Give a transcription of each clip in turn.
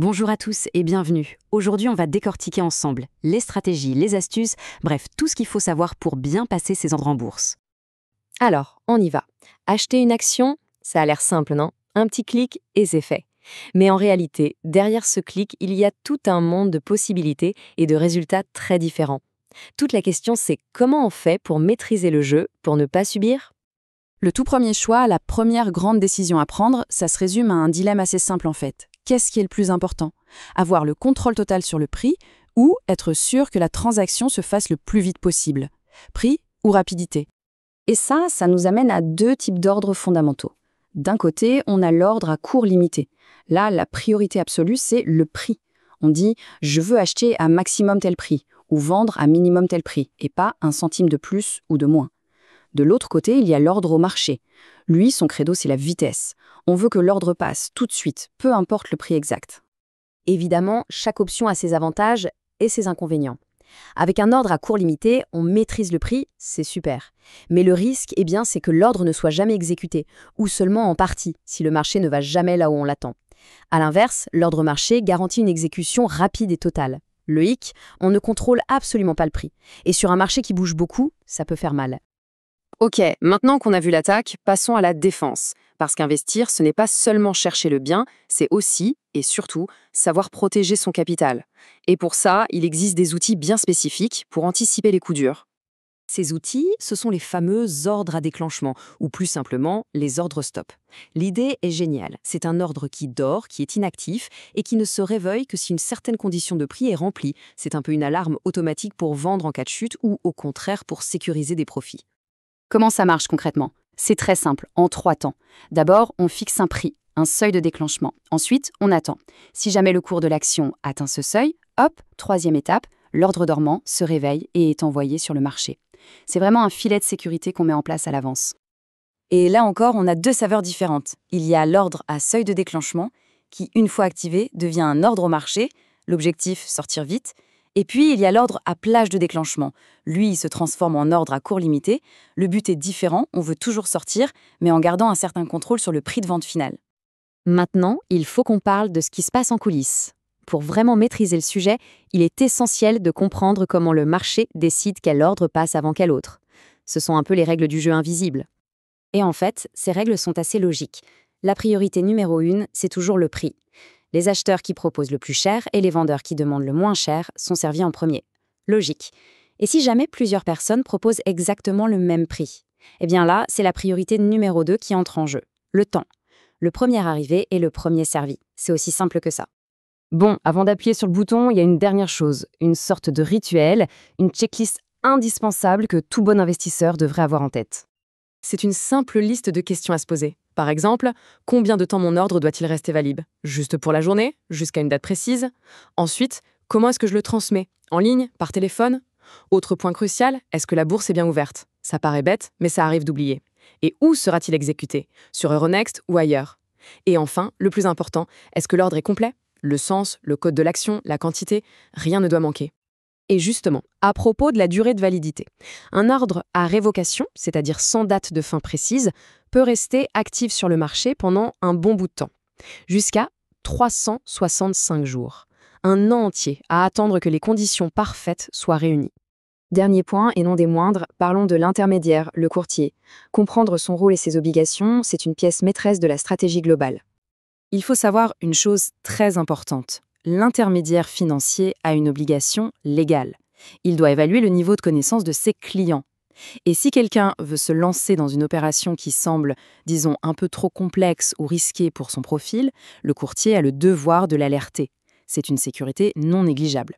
Bonjour à tous et bienvenue. Aujourd'hui, on va décortiquer ensemble les stratégies, les astuces, bref, tout ce qu'il faut savoir pour bien passer ses ordres en bourse. Alors, on y va. Acheter une action, ça a l'air simple, non? Un petit clic et c'est fait. Mais en réalité, derrière ce clic, il y a tout un monde de possibilités et de résultats très différents. Toute la question, c'est comment on fait pour maîtriser le jeu, pour ne pas subir? Le tout premier choix, la première grande décision à prendre, ça se résume à un dilemme assez simple en fait. Qu'est-ce qui est le plus important? Avoir le contrôle total sur le prix ou être sûr que la transaction se fasse le plus vite possible? Prix ou rapidité? Et ça nous amène à deux types d'ordres fondamentaux. D'un côté, on a l'ordre à court limité. Là, la priorité absolue, c'est le prix. On dit « je veux acheter à maximum tel prix » ou « vendre à minimum tel prix » et pas un centime de plus ou de moins. De l'autre côté, il y a l'ordre au marché. Lui, son credo, c'est la vitesse. On veut que l'ordre passe tout de suite, peu importe le prix exact. Évidemment, chaque option a ses avantages et ses inconvénients. Avec un ordre à court limité, on maîtrise le prix, c'est super. Mais le risque, c'est que l'ordre ne soit jamais exécuté, ou seulement en partie, si le marché ne va jamais là où on l'attend. À l'inverse, l'ordre marché garantit une exécution rapide et totale. Le hic, on ne contrôle absolument pas le prix. Et sur un marché qui bouge beaucoup, ça peut faire mal. Ok, maintenant qu'on a vu l'attaque, passons à la défense. Parce qu'investir, ce n'est pas seulement chercher le bien, c'est aussi, et surtout, savoir protéger son capital. Et pour ça, il existe des outils bien spécifiques pour anticiper les coups durs. Ces outils, ce sont les fameux ordres à déclenchement, ou plus simplement, les ordres stop. L'idée est géniale. C'est un ordre qui dort, qui est inactif et qui ne se réveille que si une certaine condition de prix est remplie. C'est un peu une alarme automatique pour vendre en cas de chute ou, au contraire, pour sécuriser des profits. Comment ça marche concrètement? C'est très simple, en 3 temps. D'abord, on fixe un prix, un seuil de déclenchement. Ensuite, on attend. Si jamais le cours de l'action atteint ce seuil, hop, 3e étape, l'ordre dormant se réveille et est envoyé sur le marché. C'est vraiment un filet de sécurité qu'on met en place à l'avance. Et là encore, on a deux saveurs différentes. Il y a l'ordre à seuil de déclenchement, qui, une fois activé, devient un ordre au marché, l'objectif, sortir vite. Et puis, il y a l'ordre à plage de déclenchement. Lui, il se transforme en ordre à court limité. Le but est différent, on veut toujours sortir, mais en gardant un certain contrôle sur le prix de vente final. Maintenant, il faut qu'on parle de ce qui se passe en coulisses. Pour vraiment maîtriser le sujet, il est essentiel de comprendre comment le marché décide quel ordre passe avant quel autre. Ce sont un peu les règles du jeu invisible. Et en fait, ces règles sont assez logiques. La priorité numéro 1, c'est toujours le prix. Les acheteurs qui proposent le plus cher et les vendeurs qui demandent le moins cher sont servis en premier. Logique. Et si jamais plusieurs personnes proposent exactement le même prix? Eh bien là, c'est la priorité numéro 2 qui entre en jeu. Le temps. Le premier arrivé est le premier servi. C'est aussi simple que ça. Bon, avant d'appuyer sur le bouton, il y a une dernière chose, une sorte de rituel, une checklist indispensable que tout bon investisseur devrait avoir en tête. C'est une simple liste de questions à se poser. Par exemple, combien de temps mon ordre doit-il rester valide? Juste pour la journée? Jusqu'à une date précise? Ensuite, comment est-ce que je le transmets? En ligne? Par téléphone? Autre point crucial, est-ce que la bourse est bien ouverte? Ça paraît bête, mais ça arrive d'oublier. Et où sera-t-il exécuté? Sur Euronext ou ailleurs? Et enfin, le plus important, est-ce que l'ordre est complet? Le sens, le code de l'action, la quantité, rien ne doit manquer. Et justement, à propos de la durée de validité, un ordre à révocation, c'est-à-dire sans date de fin précise, peut rester actif sur le marché pendant un bon bout de temps, jusqu'à 365 jours. Un an entier à attendre que les conditions parfaites soient réunies. Dernier point, et non des moindres, parlons de l'intermédiaire, le courtier. Comprendre son rôle et ses obligations, c'est une pièce maîtresse de la stratégie globale. Il faut savoir une chose très importante. L'intermédiaire financier a une obligation légale. Il doit évaluer le niveau de connaissance de ses clients. Et si quelqu'un veut se lancer dans une opération qui semble, disons, un peu trop complexe ou risquée pour son profil, le courtier a le devoir de l'alerter. C'est une sécurité non négligeable.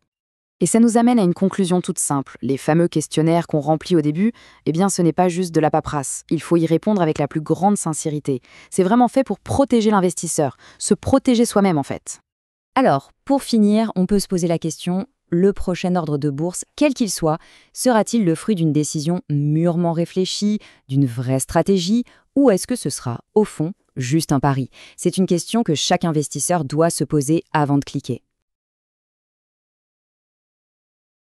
Et ça nous amène à une conclusion toute simple. Les fameux questionnaires qu'on remplit au début, ce n'est pas juste de la paperasse. Il faut y répondre avec la plus grande sincérité. C'est vraiment fait pour protéger l'investisseur, se protéger soi-même en fait. Alors, pour finir, on peut se poser la question, le prochain ordre de bourse, quel qu'il soit, sera-t-il le fruit d'une décision mûrement réfléchie, d'une vraie stratégie, ou est-ce que ce sera, au fond, juste un pari? C'est une question que chaque investisseur doit se poser avant de cliquer.